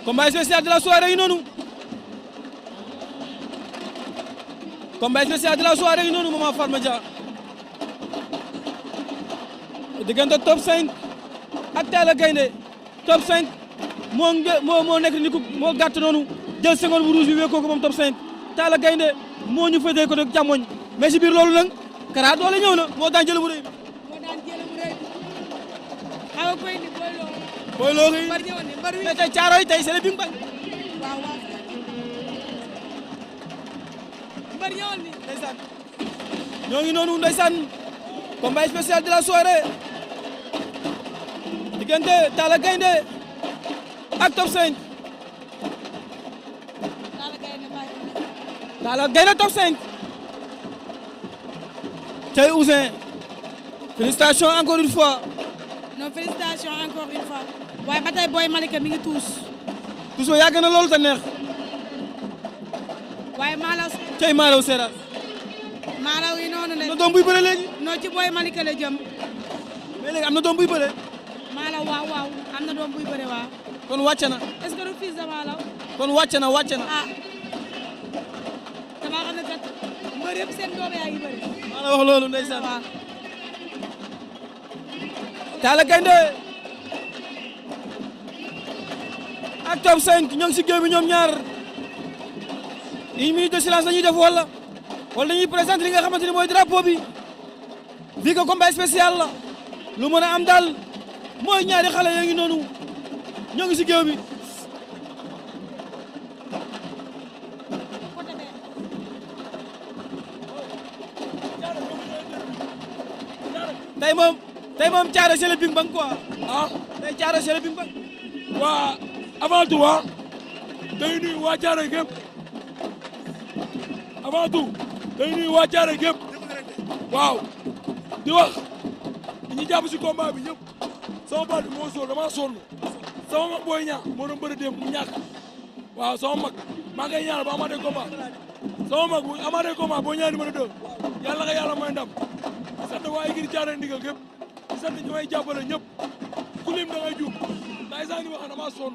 combat spécial de la soirée yi noonu combat spécial de la soirée yi noonu Mama Fatma Dia diggante top 5 ak Talla Gainde top 5 moo nekk ni ku moo gàtt noonu jël seconde bu rouge bi wékkoo ko moom top 5 Talla Gainde moo ñu féetee ko de càmmoñ mais si biir loolu nag Kara Dollé ñëw na moo daan jël bu rëy bi. moo daan jël bu rëy bi xaw koy ni booy loo xëy mbar ñëwoon ni mbar wi mais tey caaro yi tey c'est le bing bang. waaw waaw mbar ñëwoon ni ndeysaan ñoo ngi noonu ndeysaan combat spécial de la soirée diggante Talla Gainde ak top 5 Talla Gainde top 5 tey Ouzin félicitations encore une fois. non félicitations encore une fois waaye ba tey Boy Malika mi ngi tuus ba yàgg na loolu te neex waaye maalaw tey maalaw seeraat maalaw yi noonu ne am na doom buy bëre léegi non ci Boy Malika la jëm mais léegi am na doom buy bëre maalaw waaw am na doom buy bëre waaw kon wàcc na est-ce que du fils de maalaw kon wàcc na ah damaa xam ne kat mbër yëpp seen doom yaa ngi bëri maa la wax loolu ndeysaan waaw Talla Gainde ak top 5 ñoo ngi si géew bi ñoom ñaar une minute de silence la ñuy def wala dañuy présenter li nga xamante ni mooy drapeau bi vu que combat spécial la lu mën a am daal mooy ñaari xale yaa ngi noonu ñoo ngi si géew bi tey moom caare c'est le bing bang quoi ah tey caare c'est le bing bang waa avant tout day nuyu waa caare gépp avant tout day nuyu waa caare gépp waaw di wax ñi jàpp si combat bi ñëpp sama baat bi moo sóor dama sonn sama mag booy ñaa moo doon bëri démb mu ñàkk waaw sama mag maa ngay ñaanal ba amaatee combat sama mag bu amaatee combat boo ñaan numéro 2 yàlla nga yàlla may ndam sant waa écurie caare ndigal gépp di sant ñi may jàppale ñëpp ku lim da ngay juum ndax isa ngi wax dama sonn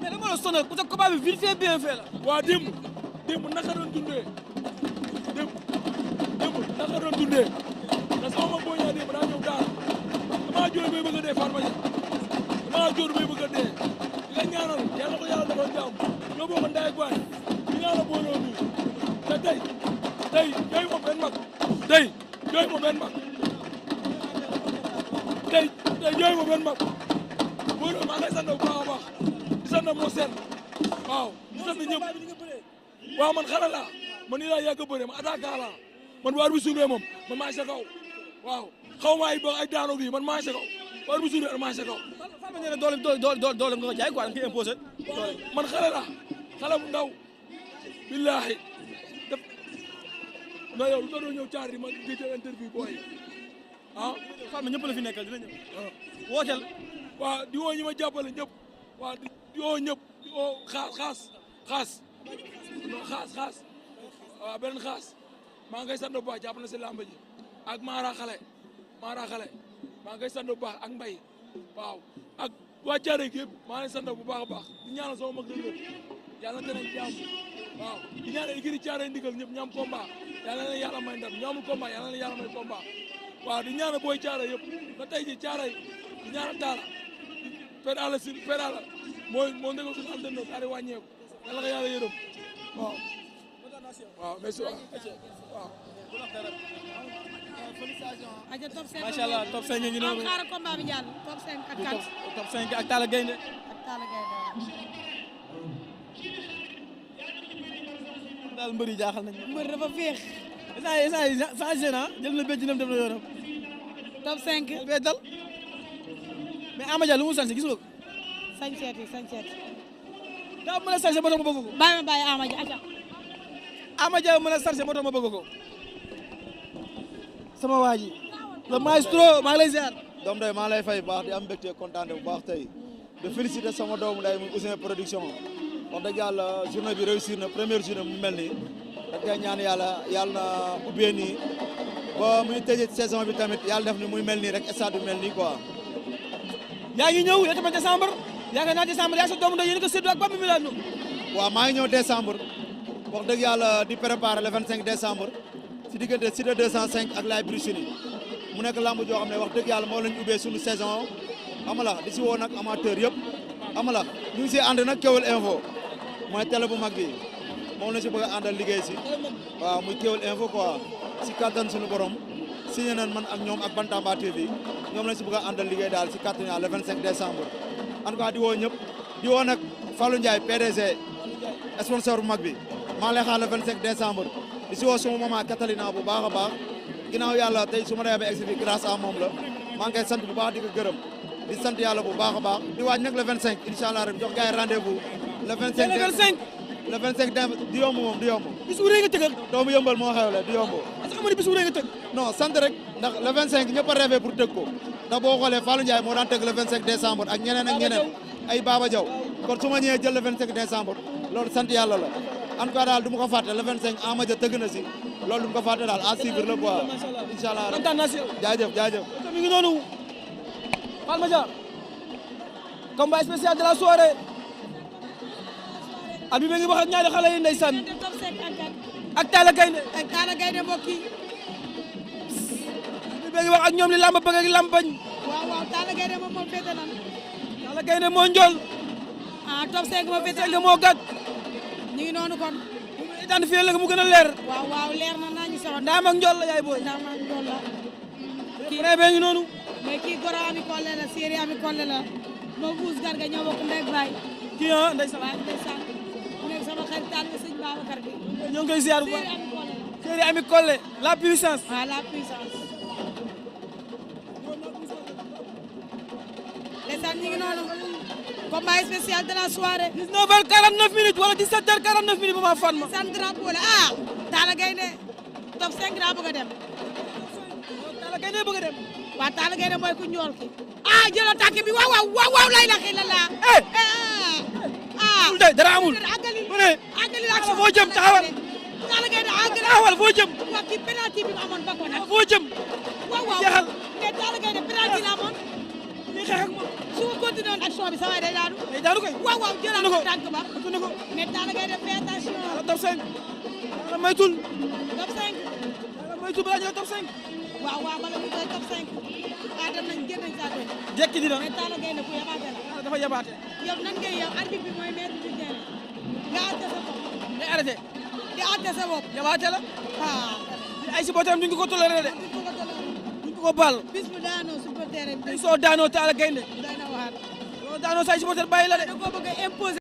mais dama la sonal parce que combat bi vite fait bien fait la waa démb naka doon dundee démb naka doon dundee te sama mag boo ñaa démb daa ñëw daal damaa jooy bay bëgg a dee Fatma Dia damaa jooy bay bëgg a dee di nga ñaanal yàlla ko yàlla defal jàmm ñoo bokk ndey ak baay di nga la booloo nii te tey jooy ma benn mag tey jooy ma benn mag tey jooy ma benn mag booloo maa ngay sant bu baax a baax di sant moo seen waaw di sant ñëpp waaw man xale laa man nii laa yàgg a bëre ma attaquant laa man bu arbitre suufee moom man maa ngi sa kaw waaw xaw ma ay daanoo gi man maa ngi sa kaw bu arbitre suufee maa ngi sa kaw. Fatma nee na doole nga ko jaay quoi da nga koy imposé. man xale laa xale bu ndaw billaahi def na yow lu tax doo ñëw caari ma di jël interview booy ah. Fatma ñëpp la fi nekkal dina ñëw. wooteel. waaw di woo ñi ma jàppale ñëpp waaw di woo ñëpp di woo xaas waaw beneen xaas maa ngay sant bu baax jàpp na si làmb ji ak Mara xale maa ngay sant bu baax ak Mbay waaw ak waa Thiaré gi yëpp maa ngi sant bu baax a baax di ñaanal sama mag dëgg yàlla na tene jàmm waaw di ñaanal écurie Thiaré ndigal ñëpp ñu am combat yàlla na yàlla may ndam ñu amul combat yàlla na yàlla may combat waaw di ñaanal booy Thiaré yëpp ba tey ji Thiaré di ñaanal Talla Père Alla moo ndegoo suñu antenne daal di wàññeeku yàlla nga yàlla yërëm waaw merci waaw. aja top 5 macha allah top 5 ngi noonu. xaaral combat bi jàll top 5 ak 4. top 5 ak Talla Gainde. daal mbër yi jaaxal nañu. mbër dafa féex. sans gêne jël na béjjinam dem na yoonam. top 5. bee dal mais Ama Dia lu mu sañ gis nga ko. sañ seeti. daa mën a chargé moto ma bëgg ko. bàyyi ma bàyyi Ama Dia acca. Ama Dia mën a chargé moto ma bëgg ko. sama waa ji. le maestro maa ngi lay ziar. doom day maa lay fay baax di am mbégte kontaan bu baax tey de féliciter sama doomu day muy Ouzin production wax dëgg yàlla journée bi réussir na première journée mu mel nii da koy ñaan yàlla na ubbee nii ba muy tëjee saison bi tamit yàlla def ni muy mel nii rek stade bi mel nii quoi. yaa ngi ñëw yéen décembre yaakaar naa décembre yaa sa doomu ndey yéen a ko séddoo ak Bamba Milano. waaw maa ngi ñëw décembre wax dëgg yàlla di préparer le 25 décembre si diggante Cité 205 ak Laye Bruchini mu nekk lamb joo xam ne wax dëgg yàlla moo lañ ubbee suñu saison amala di si woo nag amateur yëpp amala ñu ngi si ànd nag Kewel Info mooy télé bu mag bi moom la si bëgg a àndal liggéey si waaw muy Kewel Info quoi si kattan suñu borom signé nañ man ak ñoom ak Bantamba TV ñoom lañ si bëgg a àndal liggéey daal si kattan yàlla le 25 décembre en tout cas di woo ñëpp di woo nag Fallou Ndiaye PDG sponsor bu mag bi maa lay xaar le 25 décembre di si woo suma maman Catalina bu baax a baax ginnaaw yàlla tey su ma demee ba egsi fi grâce à moom la maa ngi koy sant bu baax di ko gërëm di sant yàlla bu baax a baax di waaj nag le 25 incha allah rek jox gars yi rendez-vous le 25 le 25 di yomb moom di yomb. bis bu rëy nga tëgg. doomu yëmbal moo xewle di yomb. est-ce que xam nga ni bis bu rëy nga tëgg. non sant rek ndax le 25 ñëpp a rêvé pour tëgg ko ndax boo xoolee Fallou Ndiaye moo daan tëgg le 25 décembre ak ñeneen ak ñeneen ay Baba Diaw kon su ma ñëwee jël le 25 décembre loolu sant yàlla la en tout cas daal du ma ko fàtte le 25 Ama Dia tëgg na si loolu du ma ko fàtte daal à suivre la quoi incha allah rek kontaan naa si yow. jaajëf mi ngi noonu Palma Dia combat spécial de la soirée at bi mi ngi wax ak ñaari xale yi ndeysaan ak Talla Gainde mbokk yi. at bi mi ngi wax ak ñoom li lamba bëgg ak lamb bañ. waaw Talla Gainde moom moo féete nan. Talla Gainde moo njool. top 5 moo féete nga moo gàtt. ñu ngi noonu kon. bu mu identifié la mu gën a leer. waaw leer na naa ñu sama. ndaam ak njool la yaay booy. ndaam ak njool la. kii ree bee ngi noonu. mais kii goro ami kolle la séeri ami kolle la moo VOUS garga ñoo bokk ndey ak baay. kii ah ndeysaan. waaw ndeysaan mu nekk sama xarit taal bi sëñ Babacar bi. ñoo ngi koy ziar bu baax séeri ami kolle la. séeri ami kolle la puissance. waaw la puissance. ndeysaan ñu ngi noonu. combat spécial de la soirée. 19h49 minutes wala 17h49 minutes ba ma fan ma. sant drapeau la Talla Gainde top 5 daa bëgg a dem. Talla Gainde bëgg a dem. waaw Talla Gainde mooy ku ñool ki. jëlal tànk bi waaw lay la xëy na laa. amul tey dara amul. àggali ak foo jëm taxawal. Talla Gainde àggali taxawal foo jëm. waaw kii penalty bi mu amoon ba ko nag. foo jëm. waaw jeexal. mais Talla Gainde penalty la amoon. ñu xeex ak moom. su ma continué woon action bi sa waay day daanu. day daanu koy. waaw jëlal ko tànk ba. tudd ko. mais Talla Gainde fais attention. Talla top 5. Talla maytul. top 5. Talla maytul balaa ñu ne top 5. waaw bala ñu koy top 5. dem nañ génn nañ saa doon. jekki dina. mais Talla Gainde ku yabaate la. Talla dafa yabaate. yow nan ngay yow arbitre bi mooy maître du terrain nga àtte sa bopp. day arrêté. di àtte sa bopp. yabaate la. ay supporteram duñ ko toléré de. duñ ko baal. bis bu daanoo supporter bi. soo daanoo Talla Gainde. day na waxaat. soo daanoo say supporter bàyyi la de. da koo bëgg a imposer.